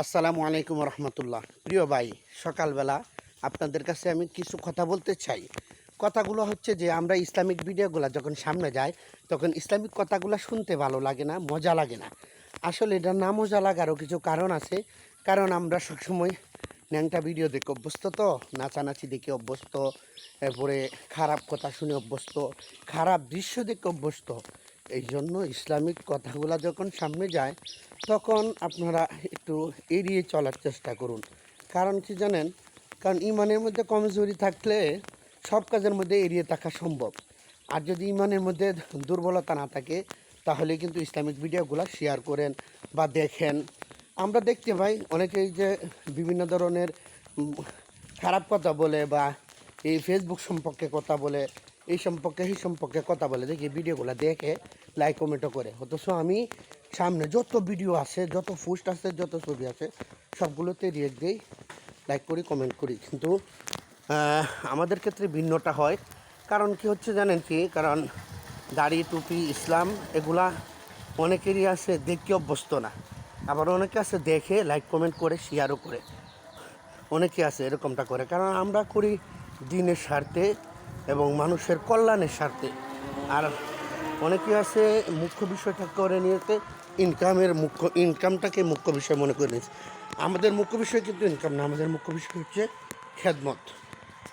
আসসালামু আলাইকুম রহমতুল্লাহ। প্রিয় ভাই, সকালবেলা আপনাদের কাছে আমি কিছু কথা বলতে চাই। কথাগুলো হচ্ছে যে আমরা ইসলামিক ভিডিওগুলো যখন সামনে যাই তখন ইসলামিক কথাগুলো শুনতে ভালো লাগে না, মজা লাগে না। আসলে এটা না মজা লাগারও কিছু কারণ আছে। কারণ আমরা সবসময় ন্যাংটা ভিডিও দেখে অভ্যস্ত, তো নাচানাচি দেখে অভ্যস্ত, এরপরে খারাপ কথা শুনে অভ্যস্ত, খারাপ দৃশ্য দেখে অভ্যস্ত। এই জন্য ইসলামিক কথাগুলো যখন সামনে যায় তখন আপনারা একটু এড়িয়ে চলার চেষ্টা করুন। কারণ কি জানেন? কারণ ইমানের মধ্যে কমজোরি থাকলে সব কাজের মধ্যে এড়িয়ে থাকা সম্ভব। আর যদি ইমানের মধ্যে দুর্বলতা না থাকে তাহলে কিন্তু ইসলামিক ভিডিওগুলো শেয়ার করেন বা দেখেন। আমরা দেখতে পাই অনেকেই যে বিভিন্ন ধরনের খারাপ কথা বলে বা এই ফেসবুক সম্পর্কে কথা বলে, এই সম্পর্কে সেই সম্পর্কে কথা বলে, দেখি ভিডিওগুলো দেখে লাইক কমেন্টও করে। অথচ আমি সামনে যত ভিডিও আছে, যত পোস্ট আছে, যত ছবি আছে সবগুলোতে রিয়েক্ট দিই, লাইক করি, কমেন্ট করি। কিন্তু আমাদের ক্ষেত্রে ভিন্নটা হয়। কারণ কি হচ্ছে জানেন কি? কারণ দাড়ি টুপি ইসলাম এগুলা অনেকেরই আছে দেখতে অভ্যস্ত না, আবার অনেকে আছে দেখে লাইক কমেন্ট করে শেয়ারও করে। অনেকে আছে এরকমটা করে, কারণ আমরা করি দিনের স্বার্থে এবং মানুষের কল্যাণের স্বার্থে। আর অনেকে আছে মুখ্য বিষয়টা করে নিয়েছে ইনকামটাকে মুখ্য বিষয় মনে করে নিয়েছে। আমাদের মুখ্য বিষয় কিন্তু ইনকাম না, আমাদের মুখ্য বিষয় হচ্ছে খেদমত।